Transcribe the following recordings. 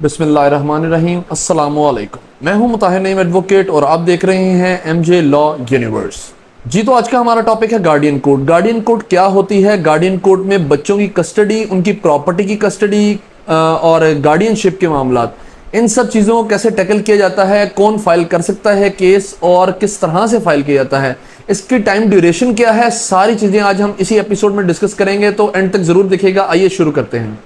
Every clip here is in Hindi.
बिस्मिल्लाहिर्रहमानिर्रहीम। अस्सलामुअलैकुम। मैं हूं मुताहिर नईम एडवोकेट और आप देख रहे हैं एमजे लॉ यूनिवर्स। जी तो आज का हमारा टॉपिक है गार्डियन कोर्ट। गार्डियन कोर्ट क्या होती है? गार्डियन कोर्ट में बच्चों की कस्टडी, उनकी प्रॉपर्टी की कस्टडी और गार्डियनशिप के मामलात, इन सब चीज़ों को कैसे टैकल किया जाता है, कौन फाइल कर सकता है केस और किस तरह से फाइल किया जाता है, इसकी टाइम ड्यूरेशन क्या है, सारी चीज़ें आज हम इसी एपिसोड में डिस्कस करेंगे। तो एंड तक ज़रूर देखिएगा। आइए शुरू करते हैं।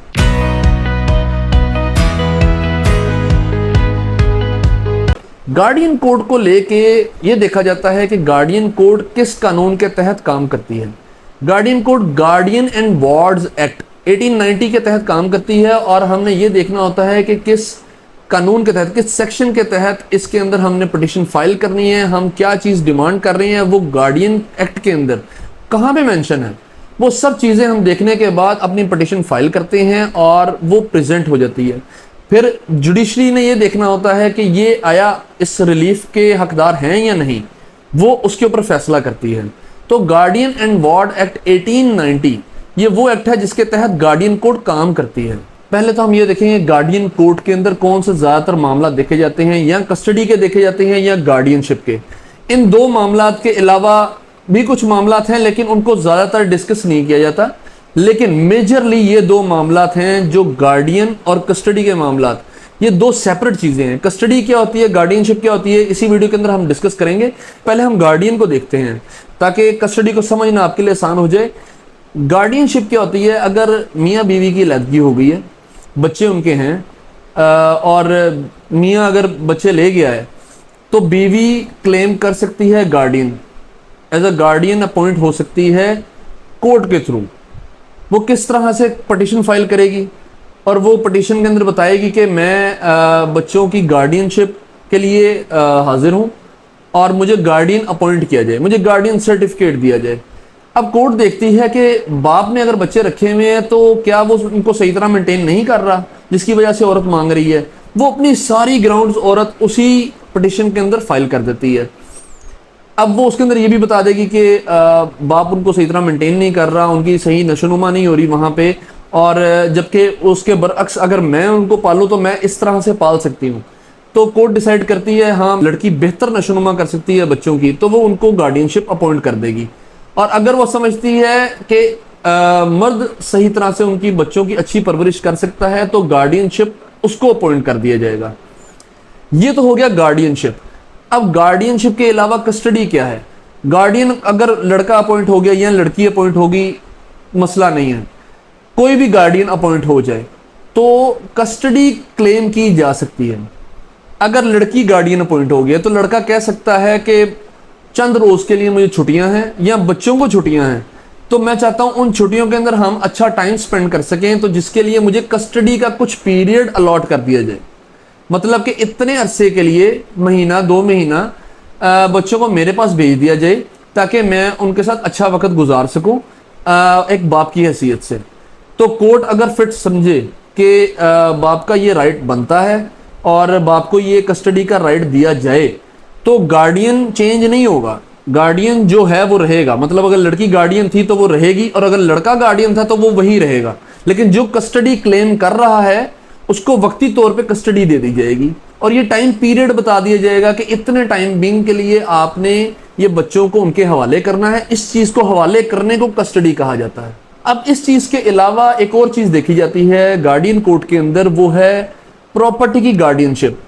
गार्डियन कोड को लेके ये देखा जाता है कि गार्डियन कोड किस कानून के तहत काम करती है। Guardian code guardian and wards act 1890 के तहत काम करती है और हमने ये देखना होता है कि किस कानून के तहत, किस सेक्शन के तहत इसके अंदर हमने पिटीशन फाइल करनी है, हम क्या चीज़ डिमांड कर रहे हैं, वो गार्डियन एक्ट के अंदर कहाँ पे मेंशन है। वो सब चीज़ें हम देखने के बाद अपनी पिटीशन फाइल करते हैं और वो प्रेजेंट हो जाती है। फिर जुडिशरी ने ये देखना होता है कि ये आया इस रिलीफ के हकदार हैं या नहीं, वो उसके ऊपर फैसला करती है। तो गार्डियन एंड वार्ड एक्ट 1890 ये वो एक्ट है जिसके तहत गार्डियन कोड काम करती है। पहले तो हम ये देखेंगे गार्डियन कोड के अंदर कौन से ज़्यादातर मामला देखे जाते हैं, या कस्टडी के देखे जाते हैं या गार्डियनशिप के। इन दो मामलात के अलावा भी कुछ मामलात हैं लेकिन उनको ज़्यादातर डिस्कस नहीं किया जाता। लेकिन मेजरली ये दो मामलात हैं जो गार्डियन और कस्टडी के मामलात, ये दो सेपरेट चीज़ें हैं। कस्टडी क्या होती है, गार्डियनशिप क्या होती है, इसी वीडियो के अंदर हम डिस्कस करेंगे। पहले हम गार्डियन को देखते हैं ताकि कस्टडी को समझना आपके लिए आसान हो जाए। गार्डियनशिप क्या होती है? अगर मियाँ बीवी की अलहदगी हो गई है, बच्चे उनके हैं और मियाँ अगर बच्चे ले गया है तो बीवी क्लेम कर सकती है guardian, as a guardian appoint हो सकती है कोर्ट के थ्रू। वो किस तरह से पिटीशन फाइल करेगी और वो पिटीशन के अंदर बताएगी कि मैं बच्चों की गार्डियनशिप के लिए हाजिर हूँ और मुझे गार्डियन अपॉइंट किया जाए, मुझे गार्डियन सर्टिफिकेट दिया जाए। अब कोर्ट देखती है कि बाप ने अगर बच्चे रखे हुए हैं तो क्या वो उनको सही तरह मेंटेन नहीं कर रहा, जिसकी वजह से औरत मांग रही है। वो अपनी सारी ग्राउंड्स औरत उसी पिटीशन के अंदर फाइल कर देती है। अब वो उसके अंदर ये भी बता देगी कि बाप उनको सही तरह मेंटेन नहीं कर रहा, उनकी सही नशोनुमा नहीं हो रही वहाँ पे, और जबकि उसके बरअक्स अगर मैं उनको पालूँ तो मैं इस तरह से पाल सकती हूँ। तो कोर्ट डिसाइड करती है हाँ लड़की बेहतर नशोनुमा कर सकती है बच्चों की, तो वो उनको गार्डियनशिप अपॉइंट कर देगी। और अगर वो समझती है कि मर्द सही तरह से उनकी बच्चों की अच्छी परवरिश कर सकता है तो गार्डियनशिप उसको अपॉइंट कर दिया जाएगा। ये तो हो गया गार्डियनशिप। अब गार्डियनशिप के अलावा कस्टडी क्या है? गार्डियन अगर लड़का अपॉइंट हो गया या लड़की अपॉइंट होगी, मसला नहीं है, कोई भी गार्डियन अपॉइंट हो जाए तो कस्टडी क्लेम की जा सकती है। अगर लड़की गार्डियन अपॉइंट हो गया तो लड़का कह सकता है कि चंद रोज के लिए मुझे छुट्टियां हैं या बच्चों को छुट्टियां हैं, तो मैं चाहता हूं उन छुट्टियों के अंदर हम अच्छा टाइम स्पेंड कर सकें, तो जिसके लिए मुझे कस्टडी का कुछ पीरियड अलॉट कर दिया जाए। मतलब कि इतने अरसे के लिए, महीना 2 महीना, बच्चों को मेरे पास भेज दिया जाए ताकि मैं उनके साथ अच्छा वक्त गुजार सकूं एक बाप की हैसियत से। तो कोर्ट अगर फिट समझे कि बाप का ये राइट बनता है और बाप को ये कस्टडी का राइट दिया जाए, तो गार्डियन चेंज नहीं होगा, गार्डियन जो है वो रहेगा। मतलब अगर लड़की गार्डियन थी तो वो रहेगी और अगर लड़का गार्डियन था तो वो वही रहेगा। लेकिन जो कस्टडी क्लेम कर रहा है उसको वक्ती तौर पे कस्टडी दे दी जाएगी और ये टाइम पीरियड बता दिया जाएगा कि इतने टाइम बीइंग के लिए आपने ये बच्चों को उनके हवाले करना है। इस चीज को हवाले करने को कस्टडी कहा जाता है। अब इस चीज के अलावा एक और चीज देखी जाती है गार्डियन कोर्ट के अंदर, वो है प्रॉपर्टी की गार्डियनशिप।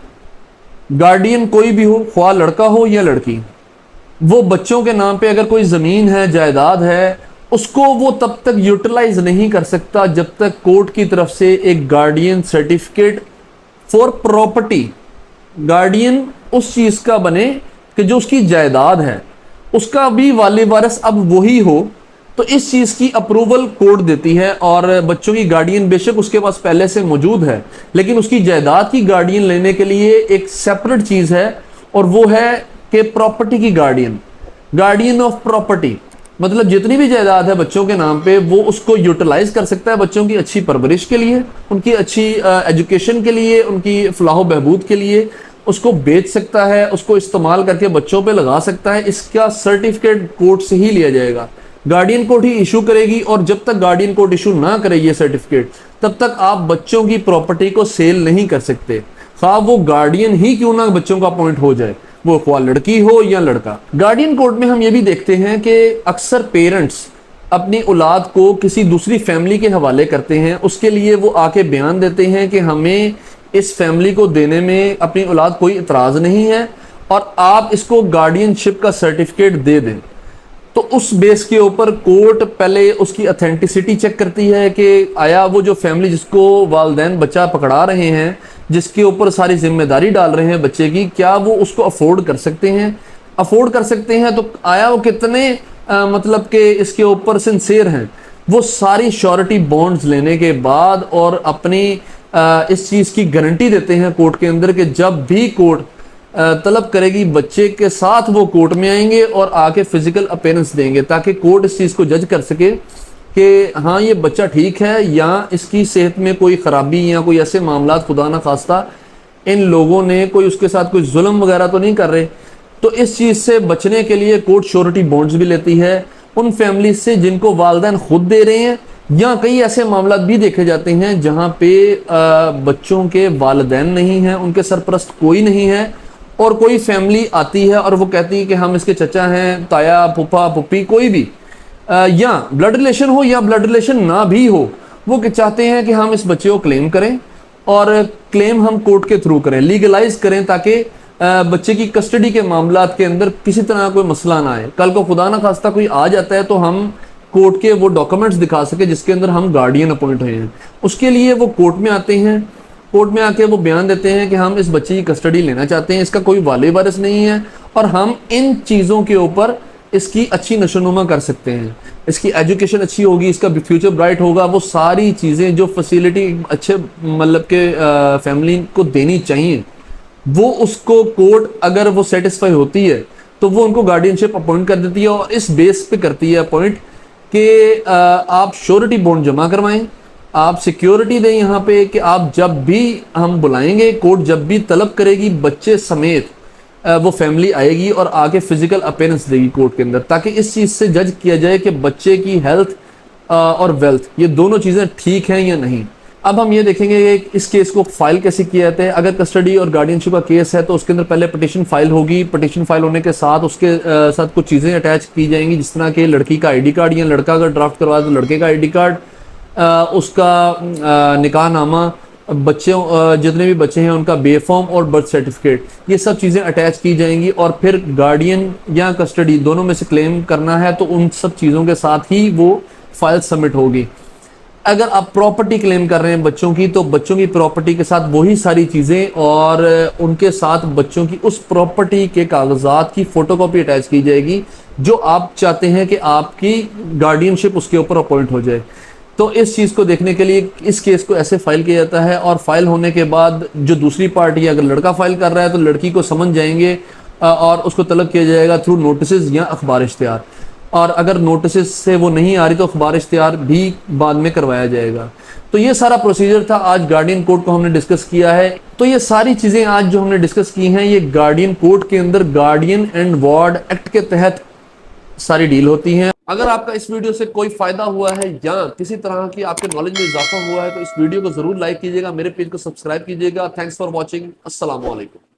गार्डियन कोई भी हो, ख्वाह लड़का हो या लड़की, वो बच्चों के नाम पे अगर कोई जमीन है, जायदाद है, उसको वो तब तक यूटिलाइज नहीं कर सकता जब तक कोर्ट की तरफ से एक guardian certificate for property, guardian उस चीज का बने कि जो उसकी जायदाद है उसका भी वाले वारिस अब वही हो। तो इस चीज की अप्रूवल कोर्ट देती है और बच्चों की गार्डियन बेशक उसके पास पहले से मौजूद है, लेकिन उसकी जायदाद की गार्डियन लेने के लिए एक सेपरेट चीज है और वो है कि प्रॉपर्टी की गार्डियन, गार्डियन ऑफ प्रॉपर्टी। मतलब जितनी भी जायदाद है बच्चों के नाम पे वो उसको यूटिलाइज कर सकता है बच्चों की अच्छी परवरिश के लिए, उनकी अच्छी एजुकेशन के लिए, उनकी फलाह बहबूद के लिए, उसको बेच सकता है, उसको इस्तेमाल करके बच्चों पे लगा सकता है। इसका सर्टिफिकेट कोर्ट से ही लिया जाएगा, गार्डियन कोर्ट ही इशू करेगी और जब तक गार्डियन कोर्ट इशू ना करे ये सर्टिफिकेट, तब तक आप बच्चों की प्रॉपर्टी को सेल नहीं कर सकते, खा वो गार्डियन ही क्यों ना बच्चों का अपॉइंट हो जाए, वो ख्वा लड़की हो या लड़का। गार्डियन कोर्ट में हम ये भी देखते हैं कि अक्सर पेरेंट्स अपनी औलाद को किसी दूसरी फैमिली के हवाले करते हैं, उसके लिए वो आके बयान देते हैं कि हमें इस फैमिली को देने में अपनी औलाद कोई इतराज़ नहीं है और आप इसको गार्डियनशिप का सर्टिफिकेट दे दें। तो उस बेस के ऊपर कोर्ट पहले उसकी अथेंटिसिटी चेक करती है कि आया वो जो फैमिली जिसको वालिदैन बच्चा पकड़ा रहे हैं, जिसके ऊपर सारी जिम्मेदारी डाल रहे हैं बच्चे की, क्या वो उसको अफोर्ड कर सकते हैं। अफोर्ड कर सकते हैं तो आया वो कितने मतलब कि इसके ऊपर सिंसेयर हैं। वो सारी श्योरिटी बॉन्ड्स लेने के बाद और अपनी इस चीज़ की गारंटी देते हैं कोर्ट के अंदर कि जब भी कोर्ट तलब करेगी बच्चे के साथ वो कोर्ट में आएंगे और आके फिजिकल अपीयरेंस देंगे, ताकि कोर्ट इस चीज़ को जज कर सके कि हाँ ये बच्चा ठीक है या इसकी सेहत में कोई ख़राबी या कोई ऐसे मामला खुदा ना खास्ता इन लोगों ने कोई उसके साथ कोई जुल्म वगैरह तो नहीं कर रहे। तो इस चीज़ से बचने के लिए कोर्ट श्योरिटी बॉन्ड्स भी लेती है उन फैमिली से जिनको वालिदैन खुद दे रहे हैं, या कई ऐसे मामला भी देखे जाते हैं जहाँ पे बच्चों के वालिदैन नहीं हैं, उनके सरपरस्त कोई नहीं है और कोई फैमिली आती है और वो कहती है कि हम इसके चचा हैं, ताया, फूफा, पुप्पी, कोई भी या ब्लड रिलेशन हो या ब्लड रिलेशन ना भी हो, वो चाहते हैं कि हम इस बच्चे को क्लेम करें और क्लेम हम कोर्ट के थ्रू करें, लीगलाइज करें, ताकि बच्चे की कस्टडी के मामलात के अंदर किसी तरह कोई मसला ना आए। कल को खुदा ना खास्ता कोई आ जाता है तो हम कोर्ट के वो डॉक्यूमेंट्स दिखा सके जिसके अंदर हम गार्डियन अपॉइंट हुए हैं। उसके लिए वो कोर्ट में आते हैं, कोर्ट में आके वो बयान देते हैं कि हम इस बच्चे की कस्टडी लेना चाहते हैं, इसका कोई वाले वारिस नहीं है और हम इन चीज़ों के ऊपर इसकी अच्छी नशोनुमा कर सकते हैं, इसकी एजुकेशन अच्छी होगी, इसका फ्यूचर ब्राइट होगा। वो सारी चीज़ें जो फैसिलिटी अच्छे मतलब के फैमिली को देनी चाहिए, वो उसको कोर्ट अगर वो सेटिस्फाई होती है तो वो उनको गार्डियनशिप अपॉइंट कर देती है और इस बेस पे करती है अपॉइंट कि आप श्योरिटी बॉन्ड जमा करवाएं, आप सिक्योरिटी दें यहाँ पे कि आप जब भी हम बुलाएंगे, कोर्ट जब भी तलब करेगी बच्चे समेत वो फैमिली आएगी और आके फिजिकल अपीयरेंस देगी कोर्ट के अंदर, ताकि इस चीज़ से जज किया जाए कि बच्चे की हेल्थ और वेल्थ ये दोनों चीज़ें ठीक हैं या नहीं। अब हम ये देखेंगे कि इस केस को फाइल कैसे किया जाता है। अगर कस्टडी और गार्डियनशिप का केस है तो उसके अंदर पहले पिटीशन फाइल होगी। पिटीशन फाइल होने के साथ उसके साथ कुछ चीज़ें अटैच की जाएंगी, जिस तरह के लड़की का आईडी कार्ड, या लड़का अगर ड्राफ्ट करवाए तो लड़के का आईडी कार्ड, उसका निकाहनामा, बच्चों जितने भी बच्चे हैं उनका बे फॉर्म और बर्थ सर्टिफिकेट, ये सब चीज़ें अटैच की जाएंगी। और फिर गार्डियन या कस्टडी दोनों में से क्लेम करना है तो उन सब चीज़ों के साथ ही वो फाइल सबमिट होगी। अगर आप प्रॉपर्टी क्लेम कर रहे हैं बच्चों की, तो बच्चों की प्रॉपर्टी के साथ वही सारी चीज़ें और उनके साथ बच्चों की उस प्रॉपर्टी के कागजात की फ़ोटोकॉपी अटैच की जाएगी जो आप चाहते हैं कि आपकी गार्डियनशिप उसके ऊपर अपॉइंट हो जाए। तो इस चीज़ को देखने के लिए इस केस को ऐसे फाइल किया जाता है और फाइल होने के बाद जो दूसरी पार्टी, अगर लड़का फाइल कर रहा है तो लड़की को समझ जाएंगे और उसको तलब किया जाएगा थ्रू नोटिस या अखबार इश्तिहार, और अगर नोटिस से वो नहीं आ रही तो अखबार इश्तिहार भी बाद में करवाया जाएगा। तो ये सारा प्रोसीजर था, आज गार्डियन कोर्ट को हमने डिस्कस किया है। तो ये सारी चीज़ें आज जो हमने डिस्कस की हैं ये गार्डियन कोर्ट के अंदर गार्डियन एंड वार्ड एक्ट के तहत सारी डील होती हैं। अगर आपका इस वीडियो से कोई फायदा हुआ है या किसी तरह की आपके नॉलेज में इजाफा हुआ है तो इस वीडियो को जरूर लाइक कीजिएगा, मेरे पेज को सब्सक्राइब कीजिएगा। Thanks for watching. अस्सलाम वालेकुम।